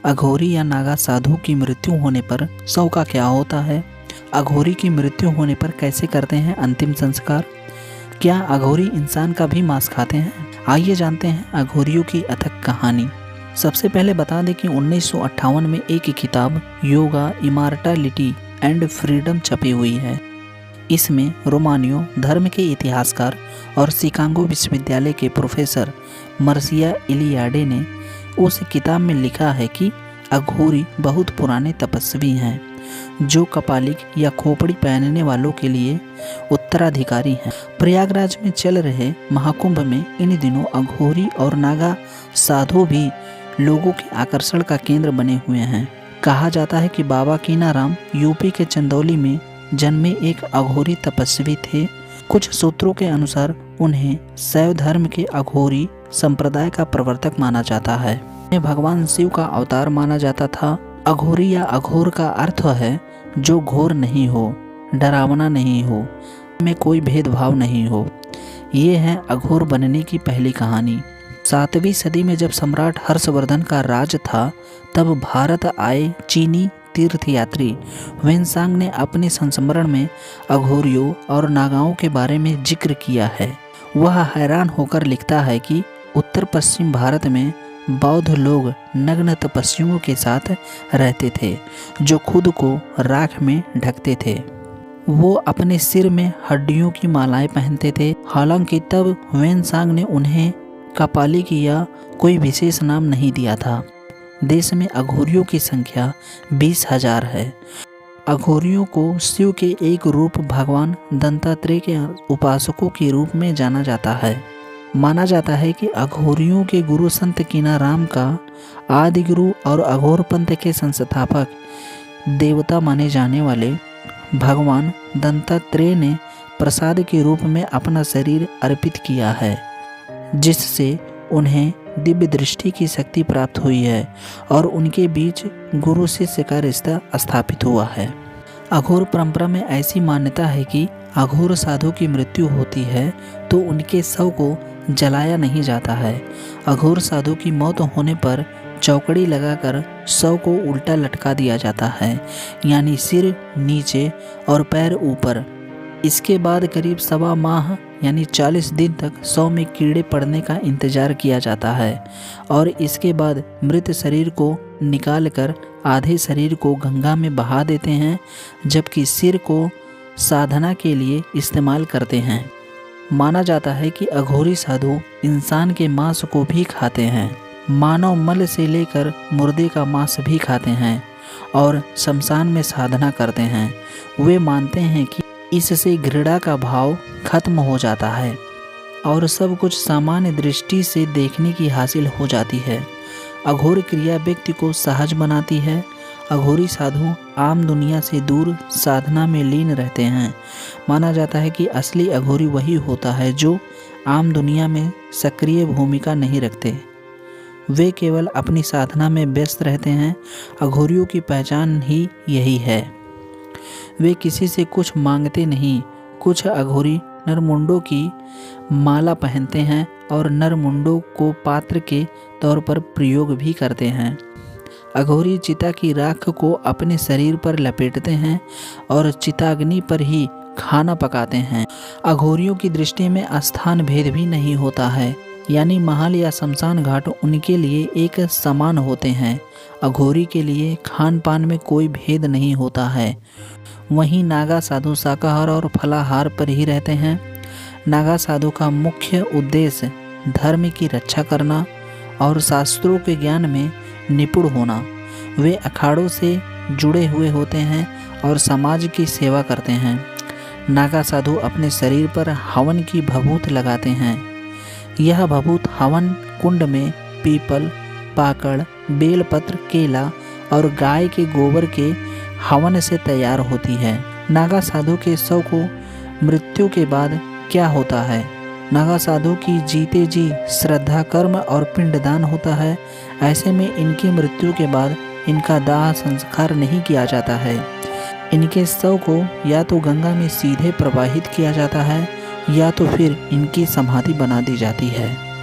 अघोरी या नागा साधु की मृत्यु होने पर शव का क्या होता है? अघोरी की मृत्यु होने पर कैसे करते हैं अंतिम संस्कार? क्या अघोरी इंसान का भी मांस खाते हैं? आइए जानते हैं अघोरियों की अथक कहानी। सबसे पहले बता दें कि 1958 में एक किताब योगा इमॉर्टैलिटी एंड फ्रीडम छपी हुई है। इसमें रोमानियो धर्म के इतिहासकार और शिकागो विश्वविद्यालय के प्रोफेसर मर्सिया इलियाडे ने उस किताब में लिखा है कि अघोरी बहुत पुराने तपस्वी हैं जो कपालिक या खोपड़ी पहनने वालों के लिए उत्तराधिकारी हैं। प्रयागराज में चल रहे महाकुंभ में इन दिनों अघोरी और नागा साधु भी लोगों के आकर्षण का केंद्र बने हुए हैं। कहा जाता है कि बाबा कीनाराम यूपी के चंदौली में जन्मे एक अघोरी तपस्वी थे। कुछ सूत्रों के अनुसार उन्हें शैव धर्म के अघोरी संप्रदाय का प्रवर्तक माना जाता है। उन्हें भगवान शिव का अवतार माना जाता था। अघोरी या अघोर का अर्थ है जो घोर नहीं हो, डरावना नहीं हो, में कोई भेदभाव नहीं हो। ये है अघोर बनने की पहली कहानी। 7वीं सदी में जब सम्राट हर्षवर्धन का राज था, तब भारत आए चीनी तीर्थयात्री वेनसांग ने अपने संस्मरण में अघोरियों और नागाओं के बारे में जिक्र किया है। वह हैरान होकर लिखता है कि उत्तर पश्चिम भारत में बौद्ध लोग नग्न तपस्वियों के साथ रहते थे जो खुद को राख में ढकते थे। वो अपने सिर में हड्डियों की मालाएं पहनते थे। हालांकि तब वेनसांग ने उन्हें कपालिक या कोई विशेष नाम नहीं दिया था। देश में अघोरियों की संख्या 20,000 है। अघोरियों को शिव के एक रूप भगवान दत्तात्रेय के उपासकों के रूप में जाना जाता है। माना जाता है कि अघोरियों के गुरु संत कीनाराम का आदि गुरु और अघोर पंथ के संस्थापक देवता माने जाने वाले भगवान दत्तात्रेय ने प्रसाद के रूप में अपना शरीर अर्पित किया है, जिससे उन्हें दिव्य दृष्टि की शक्ति प्राप्त हुई है और उनके बीच गुरु शिष्य का रिश्ता स्थापित हुआ है। अघोर परंपरा में ऐसी मान्यता है कि अघोर साधु की मृत्यु होती है तो उनके शव को जलाया नहीं जाता है। अघोर साधु की मौत होने पर चौकड़ी लगाकर शव को उल्टा लटका दिया जाता है, यानी सिर नीचे और पैर ऊपर। इसके बाद करीब 1.25 माह यानी 40 दिन तक शव में कीड़े पड़ने का इंतजार किया जाता है और इसके बाद मृत शरीर को निकालकर आधे शरीर को गंगा में बहा देते हैं, जबकि सिर को साधना के लिए इस्तेमाल करते हैं। माना जाता है कि अघोरी साधु इंसान के मांस को भी खाते हैं, मानव मल से लेकर मुर्दे का मांस भी खाते हैं और शमशान में साधना करते हैं। वे मानते हैं कि इससे घृणा का भाव खत्म हो जाता है और सब कुछ सामान्य दृष्टि से देखने की हासिल हो जाती है। अघोर क्रिया व्यक्ति को सहज बनाती है। अघोरी साधु आम दुनिया से दूर साधना में लीन रहते हैं। माना जाता है कि असली अघोरी वही होता है जो आम दुनिया में सक्रिय भूमिका नहीं रखते। वे केवल अपनी साधना में व्यस्त रहते हैं। अघोरियों की पहचान ही यही है। वे किसी से कुछ मांगते नहीं। कुछ अघोरी नरमुंडों की माला पहनते हैं और नरमुंडों को पात्र के तौर पर प्रयोग भी करते हैं। अघोरी चिता की राख को अपने शरीर पर लपेटते हैं और चिताग्नि पर ही खाना पकाते हैं। अघोरियों की दृष्टि में स्थान भेद भी नहीं होता है, यानी महल या शमशान घाट उनके लिए एक समान होते हैं। अघोरी के लिए खान पान में कोई भेद नहीं होता है। वहीं नागा साधु शाकाहार और फलाहार पर ही रहते हैं। नागा साधु का मुख्य उद्देश्य धर्म की रक्षा करना और शास्त्रों के ज्ञान में निपुण होना। वे अखाड़ों से जुड़े हुए होते हैं और समाज की सेवा करते हैं। नागा साधु अपने शरीर पर हवन की भभूत लगाते हैं। यह भभूत हवन कुंड में पीपल, पाकड़, बेलपत्र, केला और गाय के गोबर के हवन से तैयार होती है। नागा साधु के शव को मृत्यु के बाद क्या होता है? नागा साधु की जीते जी श्रद्धा कर्म और पिंडदान होता है। ऐसे में इनकी मृत्यु के बाद इनका दाह संस्कार नहीं किया जाता है। इनके शव को या तो गंगा में सीधे प्रवाहित किया जाता है या तो फिर इनकी समाधि बना दी जाती है।